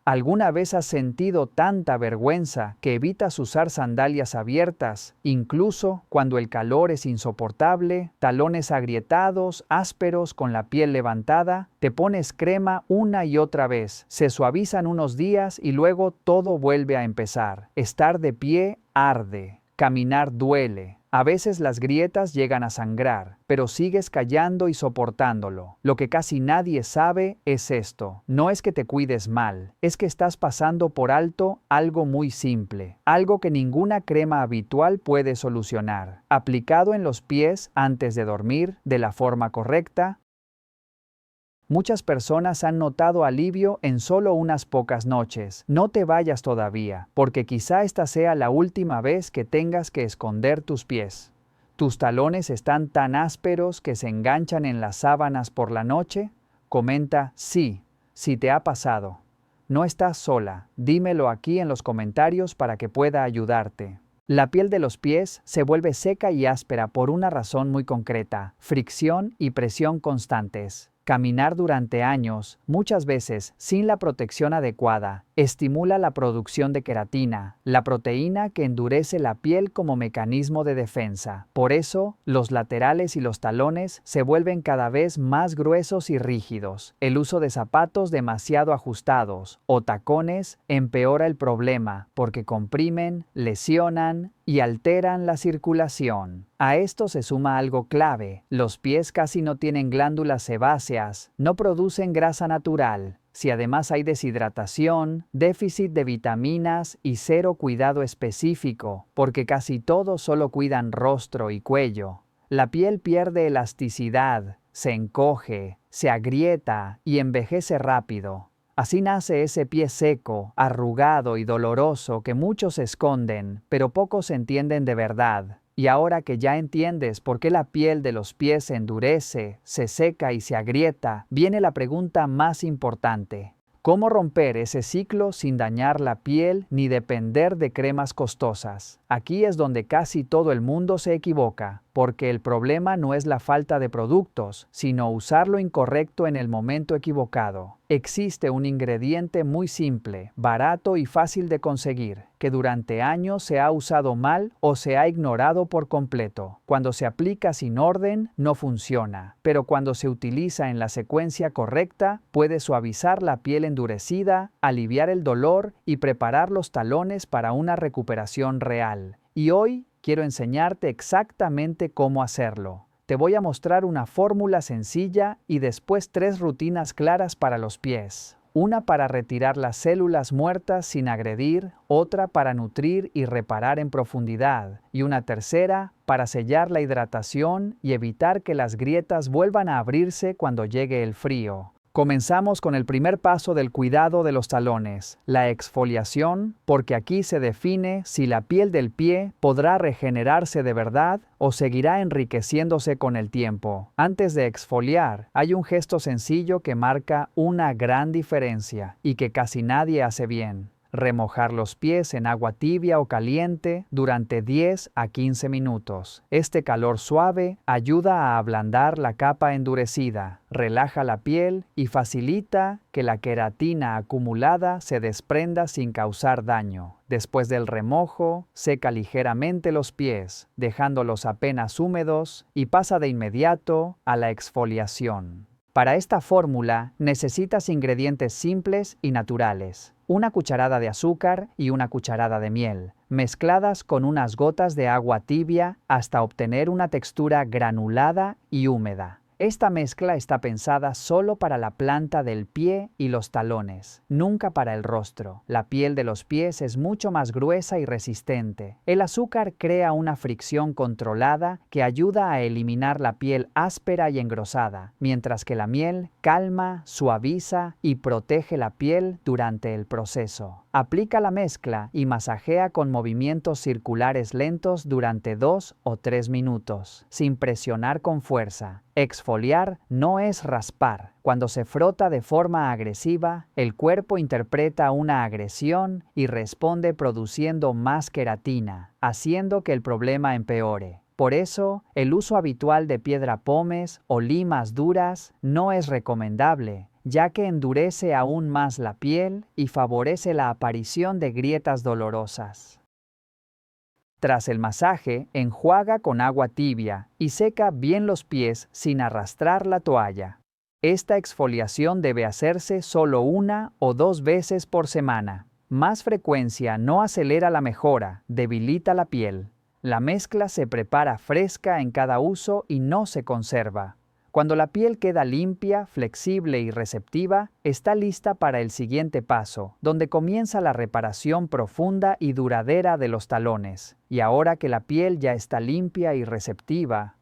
¿Alguna vez has sentido tanta vergüenza que evitas usar sandalias abiertas, incluso cuando el calor es insoportable, talones agrietados, ásperos, con la piel levantada? Te pones crema una y otra vez, se suavizan unos días y luego todo vuelve a empezar. Estar de pie arde, caminar duele. A veces las grietas llegan a sangrar, pero sigues callando y soportándolo. Lo que casi nadie sabe es esto. No es que te cuides mal, es que estás pasando por alto algo muy simple, algo que ninguna crema habitual puede solucionar. Aplicado en los pies antes de dormir, de la forma correcta, muchas personas han notado alivio en solo unas pocas noches. No te vayas todavía, porque quizá esta sea la última vez que tengas que esconder tus pies. ¿Tus talones están tan ásperos que se enganchan en las sábanas por la noche? Comenta sí, si te ha pasado. No estás sola, dímelo aquí en los comentarios para que pueda ayudarte. La piel de los pies se vuelve seca y áspera por una razón muy concreta: fricción y presión constantes. Caminar durante años, muchas veces sin la protección adecuada, estimula la producción de queratina, la proteína que endurece la piel como mecanismo de defensa. Por eso, los laterales y los talones se vuelven cada vez más gruesos y rígidos. El uso de zapatos demasiado ajustados o tacones empeora el problema porque comprimen, lesionan y alteran la circulación. A esto se suma algo clave: los pies casi no tienen glándulas sebáceas, no producen grasa natural. Si además hay deshidratación, déficit de vitaminas y cero cuidado específico, porque casi todos solo cuidan rostro y cuello, la piel pierde elasticidad, se encoge, se agrieta y envejece rápido. Así nace ese pie seco, arrugado y doloroso que muchos esconden, pero pocos entienden de verdad. Y ahora que ya entiendes por qué la piel de los pies se endurece, se seca y se agrieta, viene la pregunta más importante: ¿cómo romper ese ciclo sin dañar la piel ni depender de cremas costosas? Aquí es donde casi todo el mundo se equivoca, porque el problema no es la falta de productos, sino usarlo incorrecto en el momento equivocado. Existe un ingrediente muy simple, barato y fácil de conseguir, que durante años se ha usado mal o se ha ignorado por completo. Cuando se aplica sin orden, no funciona, pero cuando se utiliza en la secuencia correcta, puede suavizar la piel endurecida, aliviar el dolor y preparar los talones para una recuperación real. Y hoy quiero enseñarte exactamente cómo hacerlo. Te voy a mostrar una fórmula sencilla y después 3 rutinas claras para los pies. Una para retirar las células muertas sin agredir, otra para nutrir y reparar en profundidad, y una tercera para sellar la hidratación y evitar que las grietas vuelvan a abrirse cuando llegue el frío. Comenzamos con el primer paso del cuidado de los talones, la exfoliación, porque aquí se define si la piel del pie podrá regenerarse de verdad o seguirá enriqueciéndose con el tiempo. Antes de exfoliar, hay un gesto sencillo que marca una gran diferencia y que casi nadie hace bien: remojar los pies en agua tibia o caliente durante 10 a 15 minutos. Este calor suave ayuda a ablandar la capa endurecida, relaja la piel y facilita que la queratina acumulada se desprenda sin causar daño. Después del remojo, seca ligeramente los pies, dejándolos apenas húmedos, y pasa de inmediato a la exfoliación. Para esta fórmula necesitas ingredientes simples y naturales: una cucharada de azúcar y una cucharada de miel, mezcladas con unas gotas de agua tibia hasta obtener una textura granulada y húmeda. Esta mezcla está pensada solo para la planta del pie y los talones, nunca para el rostro. La piel de los pies es mucho más gruesa y resistente. El azúcar crea una fricción controlada que ayuda a eliminar la piel áspera y engrosada, mientras que la miel calma, suaviza y protege la piel durante el proceso. Aplica la mezcla y masajea con movimientos circulares lentos durante 2 o 3 minutos, sin presionar con fuerza. Exfoliar no es raspar. Cuando se frota de forma agresiva, el cuerpo interpreta una agresión y responde produciendo más queratina, haciendo que el problema empeore. Por eso, el uso habitual de piedra pómez o limas duras no es recomendable, ya que endurece aún más la piel y favorece la aparición de grietas dolorosas. Tras el masaje, enjuaga con agua tibia y seca bien los pies sin arrastrar la toalla. Esta exfoliación debe hacerse solo 1 o 2 veces por semana. Más frecuencia no acelera la mejora, debilita la piel. La mezcla se prepara fresca en cada uso y no se conserva. Cuando la piel queda limpia, flexible y receptiva, está lista para el siguiente paso, donde comienza la reparación profunda y duradera de los talones. Y ahora que la piel ya está limpia y receptiva,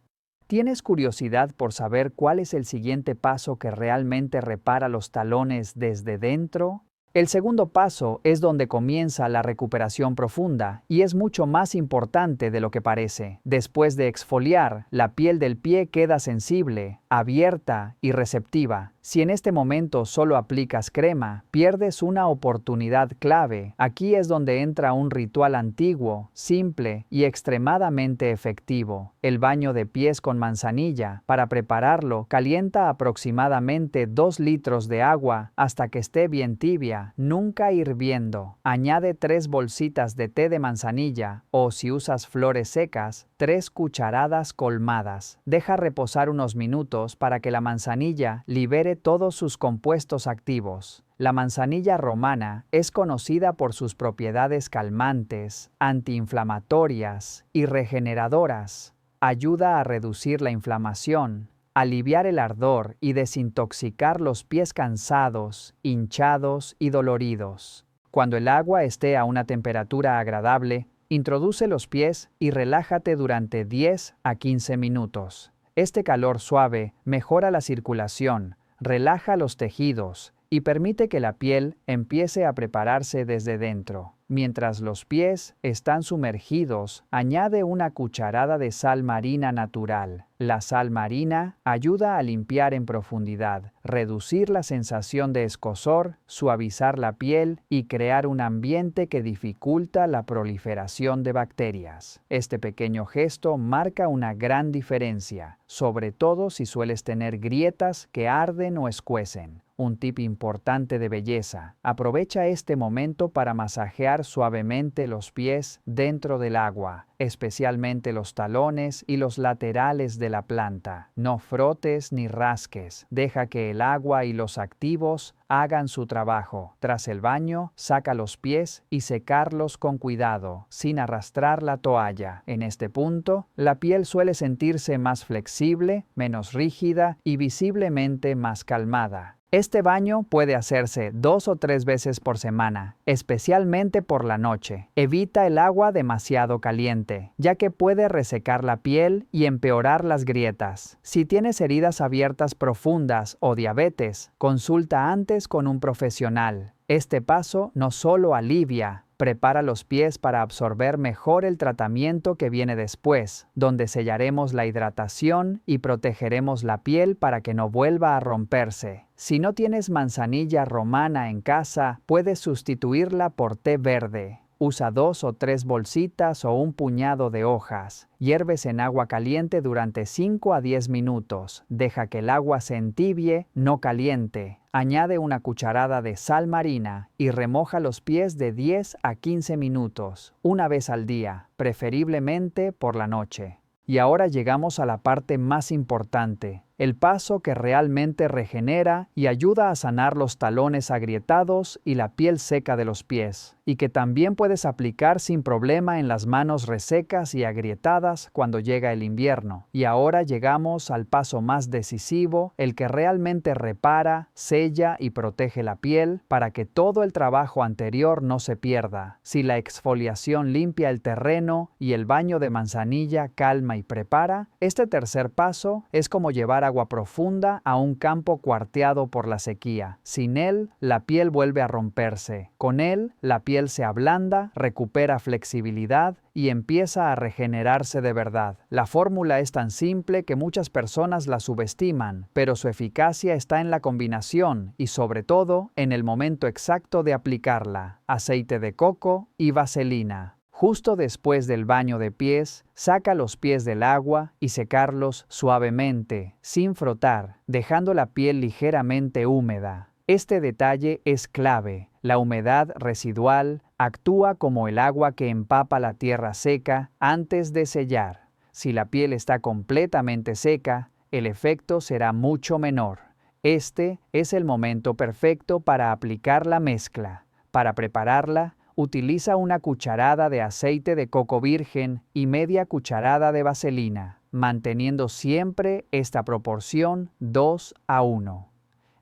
¿tienes curiosidad por saber cuál es el siguiente paso que realmente repara los talones desde dentro? El segundo paso es donde comienza la recuperación profunda y es mucho más importante de lo que parece. Después de exfoliar, la piel del pie queda sensible, abierta y receptiva. Si en este momento solo aplicas crema, pierdes una oportunidad clave. Aquí es donde entra un ritual antiguo, simple y extremadamente efectivo: el baño de pies con manzanilla. Para prepararlo, calienta aproximadamente 2 litros de agua hasta que esté bien tibia, nunca hirviendo. Añade 3 bolsitas de té de manzanilla o, si usas flores secas, 3 cucharadas colmadas. Deja reposar unos minutos para que la manzanilla libere todos sus compuestos activos. La manzanilla romana es conocida por sus propiedades calmantes, antiinflamatorias y regeneradoras. Ayuda a reducir la inflamación, aliviar el ardor y desintoxicar los pies cansados, hinchados y doloridos. Cuando el agua esté a una temperatura agradable, introduce los pies y relájate durante 10 a 15 minutos. Este calor suave mejora la circulación, relaja los tejidos y permite que la piel empiece a prepararse desde dentro. Mientras los pies están sumergidos, añade una cucharada de sal marina natural. La sal marina ayuda a limpiar en profundidad, reducir la sensación de escozor, suavizar la piel y crear un ambiente que dificulta la proliferación de bacterias. Este pequeño gesto marca una gran diferencia, sobre todo si sueles tener grietas que arden o escuecen. Un tip importante de belleza: aprovecha este momento para masajear suavemente los pies dentro del agua, especialmente los talones y los laterales de la planta. No frotes ni rasques, deja que el agua y los activos hagan su trabajo. Tras el baño, saca los pies y secarlos con cuidado, sin arrastrar la toalla. En este punto, la piel suele sentirse más flexible, menos rígida y visiblemente más calmada. Este baño puede hacerse 2 o 3 veces por semana, especialmente por la noche. Evita el agua demasiado caliente, ya que puede resecar la piel y empeorar las grietas. Si tienes heridas abiertas profundas o diabetes, consulta antes con un profesional. Este paso no solo alivia, prepara los pies para absorber mejor el tratamiento que viene después, donde sellaremos la hidratación y protegeremos la piel para que no vuelva a romperse. Si no tienes manzanilla romana en casa, puedes sustituirla por té verde. Usa 2 o 3 bolsitas o un puñado de hojas. Hierves en agua caliente durante 5 a 10 minutos. Deja que el agua se entibie, no caliente. Añade una cucharada de sal marina y remoja los pies de 10 a 15 minutos, una vez al día, preferiblemente por la noche. Y ahora llegamos a la parte más importante, el paso que realmente regenera y ayuda a sanar los talones agrietados y la piel seca de los pies, y que también puedes aplicar sin problema en las manos resecas y agrietadas cuando llega el invierno. Y ahora llegamos al paso más decisivo, el que realmente repara, sella y protege la piel para que todo el trabajo anterior no se pierda. Si la exfoliación limpia el terreno y el baño de manzanilla calma y prepara, este tercer paso es como llevar agua profunda a un campo cuarteado por la sequía. Sin él, la piel vuelve a romperse. Con él, la piel se ablanda, recupera flexibilidad y empieza a regenerarse de verdad. La fórmula es tan simple que muchas personas la subestiman, pero su eficacia está en la combinación y sobre todo en el momento exacto de aplicarla: aceite de coco y vaselina. Justo después del baño de pies, saca los pies del agua y secarlos suavemente, sin frotar, dejando la piel ligeramente húmeda. Este detalle es clave. La humedad residual actúa como el agua que empapa la tierra seca antes de sellar. Si la piel está completamente seca, el efecto será mucho menor. Este es el momento perfecto para aplicar la mezcla. Para prepararla, utiliza una cucharada de aceite de coco virgen y media cucharada de vaselina, manteniendo siempre esta proporción 2:1.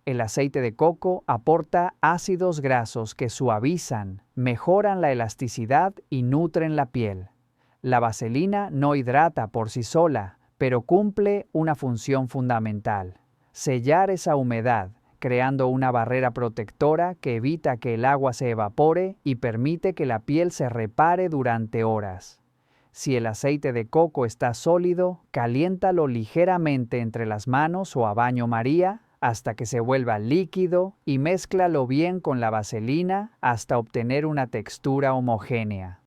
El aceite de coco aporta ácidos grasos que suavizan, mejoran la elasticidad y nutren la piel. La vaselina no hidrata por sí sola, pero cumple una función fundamental: sellar esa humedad, creando una barrera protectora que evita que el agua se evapore y permite que la piel se repare durante horas. Si el aceite de coco está sólido, caliéntalo ligeramente entre las manos o a baño María hasta que se vuelva líquido y mézclalo bien con la vaselina hasta obtener una textura homogénea.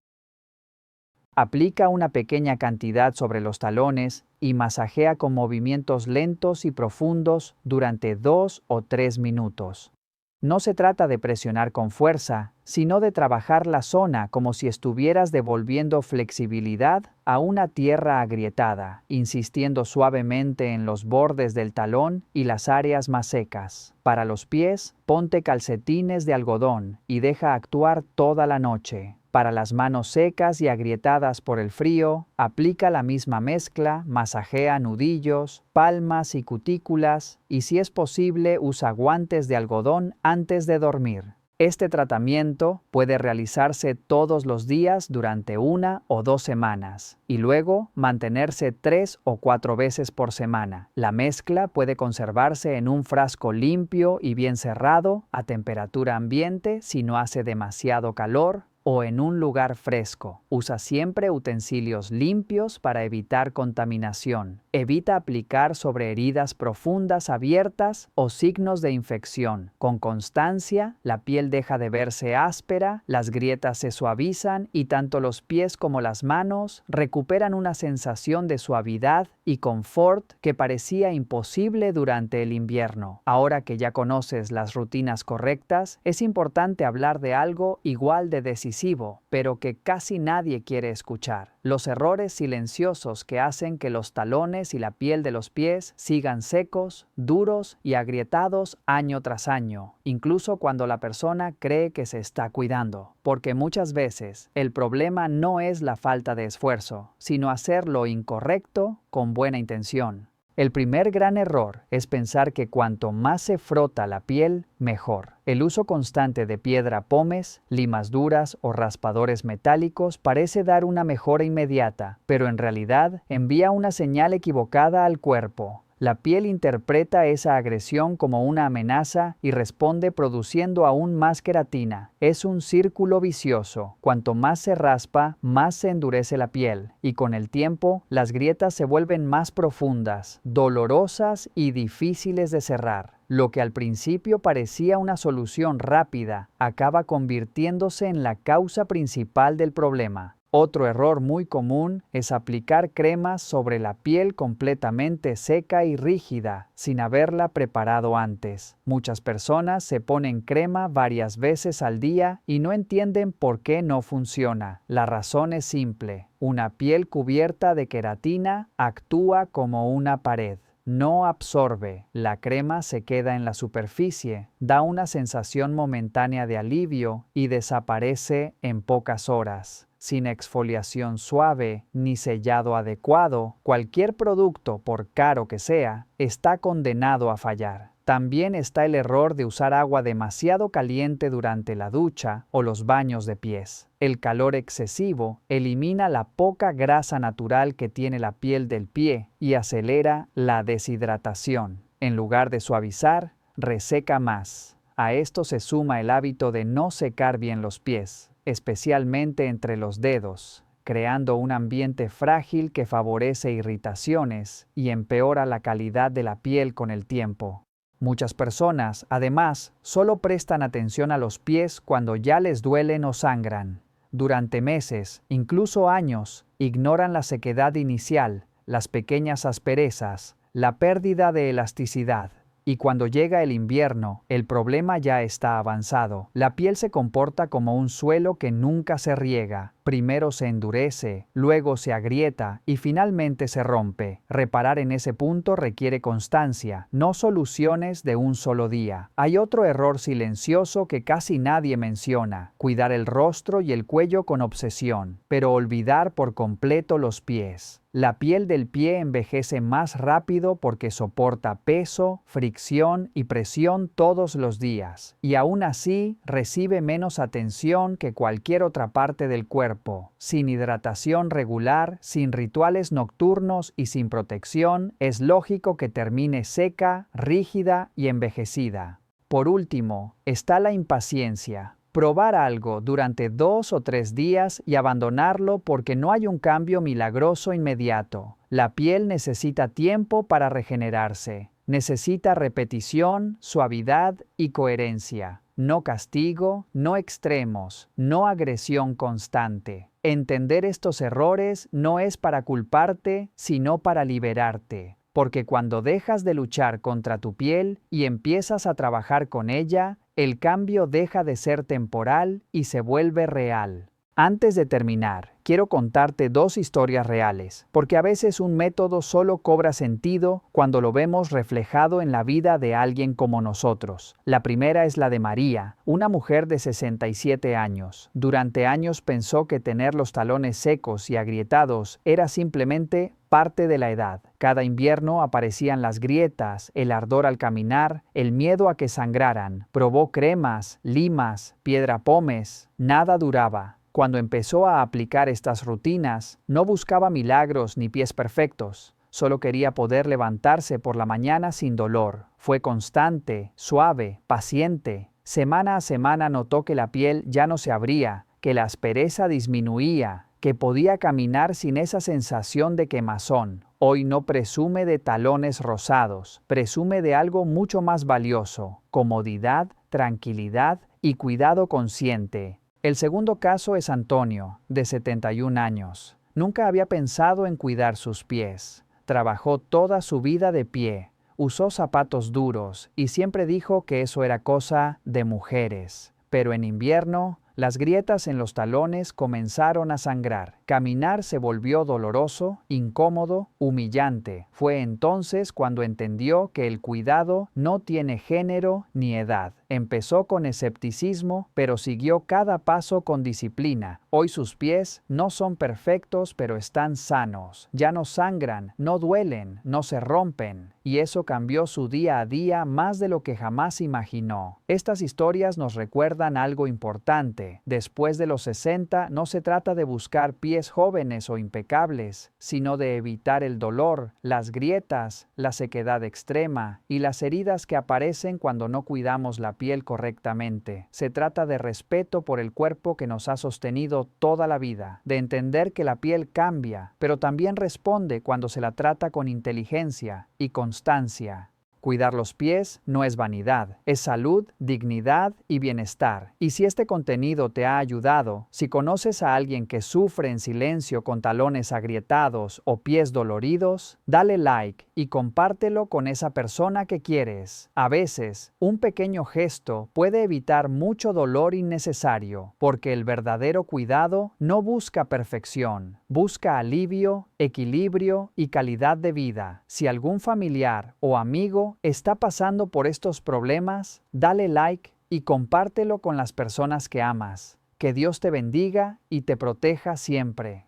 Aplica una pequeña cantidad sobre los talones y masajea con movimientos lentos y profundos durante 2 o 3 minutos. No se trata de presionar con fuerza, sino de trabajar la zona como si estuvieras devolviendo flexibilidad a una tierra agrietada, insistiendo suavemente en los bordes del talón y las áreas más secas. Para los pies, ponte calcetines de algodón y deja actuar toda la noche. Para las manos secas y agrietadas por el frío, aplica la misma mezcla, masajea nudillos, palmas y cutículas, y si es posible usa guantes de algodón antes de dormir. Este tratamiento puede realizarse todos los días durante 1 o 2 semanas, y luego mantenerse 3 o 4 veces por semana. La mezcla puede conservarse en un frasco limpio y bien cerrado a temperatura ambiente si no hace demasiado calor, o en un lugar fresco. Usa siempre utensilios limpios para evitar contaminación. Evita aplicar sobre heridas profundas abiertas o signos de infección. Con constancia, la piel deja de verse áspera, las grietas se suavizan y tanto los pies como las manos recuperan una sensación de suavidad y confort que parecía imposible durante el invierno. Ahora que ya conoces las rutinas correctas, es importante hablar de algo igual de decisivo, pero que casi nadie quiere escuchar: los errores silenciosos que hacen que los talones y la piel de los pies sigan secos, duros y agrietados año tras año, incluso cuando la persona cree que se está cuidando. Porque muchas veces el problema no es la falta de esfuerzo, sino hacer lo incorrecto con buena intención. El primer gran error es pensar que cuanto más se frota la piel, mejor. El uso constante de piedra pómez, limas duras o raspadores metálicos parece dar una mejora inmediata, pero en realidad envía una señal equivocada al cuerpo. La piel interpreta esa agresión como una amenaza y responde produciendo aún más queratina. Es un círculo vicioso. Cuanto más se raspa, más se endurece la piel, y con el tiempo, las grietas se vuelven más profundas, dolorosas y difíciles de cerrar. Lo que al principio parecía una solución rápida, acaba convirtiéndose en la causa principal del problema. Otro error muy común es aplicar cremas sobre la piel completamente seca y rígida, sin haberla preparado antes. Muchas personas se ponen crema varias veces al día y no entienden por qué no funciona. La razón es simple: una piel cubierta de queratina actúa como una pared. No absorbe, la crema se queda en la superficie, da una sensación momentánea de alivio y desaparece en pocas horas. Sin exfoliación suave ni sellado adecuado, cualquier producto, por caro que sea, está condenado a fallar. También está el error de usar agua demasiado caliente durante la ducha o los baños de pies. El calor excesivo elimina la poca grasa natural que tiene la piel del pie y acelera la deshidratación. En lugar de suavizar, reseca más. A esto se suma el hábito de no secar bien los pies, especialmente entre los dedos, creando un ambiente frágil que favorece irritaciones y empeora la calidad de la piel con el tiempo. Muchas personas, además, solo prestan atención a los pies cuando ya les duelen o sangran. durante meses, incluso años, ignoran la sequedad inicial, las pequeñas asperezas, la pérdida de elasticidad. Y cuando llega el invierno, el problema ya está avanzado. La piel se comporta como un suelo que nunca se riega. Primero se endurece, luego se agrieta y finalmente se rompe. Reparar en ese punto requiere constancia, no soluciones de un solo día. Hay otro error silencioso que casi nadie menciona: cuidar el rostro y el cuello con obsesión, pero olvidar por completo los pies. La piel del pie envejece más rápido porque soporta peso, fricción y presión todos los días, y aún así recibe menos atención que cualquier otra parte del cuerpo. Sin hidratación regular, sin rituales nocturnos y sin protección, es lógico que termine seca, rígida y envejecida. Por último, está la impaciencia. Probar algo durante 2 o 3 días y abandonarlo porque no hay un cambio milagroso inmediato. La piel necesita tiempo para regenerarse. Necesita repetición, suavidad y coherencia. No castigo, no extremos, no agresión constante. Entender estos errores no es para culparte, sino para liberarte. Porque cuando dejas de luchar contra tu piel y empiezas a trabajar con ella, el cambio deja de ser temporal y se vuelve real. Antes de terminar, quiero contarte 2 historias reales, porque a veces un método solo cobra sentido cuando lo vemos reflejado en la vida de alguien como nosotros. La primera es la de María, una mujer de 67 años. Durante años pensó que tener los talones secos y agrietados era simplemente parte de la edad. Cada invierno aparecían las grietas, el ardor al caminar, el miedo a que sangraran. Probó cremas, limas, piedra pómez. Nada duraba. Cuando empezó a aplicar estas rutinas, no buscaba milagros ni pies perfectos. Solo quería poder levantarse por la mañana sin dolor. Fue constante, suave, paciente. Semana a semana notó que la piel ya no se abría, que la aspereza disminuía, que podía caminar sin esa sensación de quemazón. Hoy no presume de talones rosados, presume de algo mucho más valioso: comodidad, tranquilidad y cuidado consciente. El segundo caso es Antonio, de 71 años. Nunca había pensado en cuidar sus pies. Trabajó toda su vida de pie, usó zapatos duros y siempre dijo que eso era cosa de mujeres. Pero en invierno, las grietas en los talones comenzaron a sangrar. Caminar se volvió doloroso, incómodo, humillante. Fue entonces cuando entendió que el cuidado no tiene género ni edad. Empezó con escepticismo, pero siguió cada paso con disciplina. Hoy sus pies no son perfectos, pero están sanos. Ya no sangran, no duelen, no se rompen. Y eso cambió su día a día más de lo que jamás imaginó. Estas historias nos recuerdan algo importante. Después de los 60, no se trata de buscar pies jóvenes o impecables, sino de evitar el dolor, las grietas, la sequedad extrema y las heridas que aparecen cuando no cuidamos la piel correctamente. Se trata de respeto por el cuerpo que nos ha sostenido toda la vida, de entender que la piel cambia, pero también responde cuando se la trata con inteligencia y constancia. Cuidar los pies no es vanidad, es salud, dignidad y bienestar. Y si este contenido te ha ayudado, si conoces a alguien que sufre en silencio con talones agrietados o pies doloridos, dale like y compártelo con esa persona que quieres. A veces, un pequeño gesto puede evitar mucho dolor innecesario, porque el verdadero cuidado no busca perfección, busca alivio, equilibrio y calidad de vida. Si algún familiar o amigo está pasando por estos problemas, dale like y compártelo con las personas que amas. Que Dios te bendiga y te proteja siempre.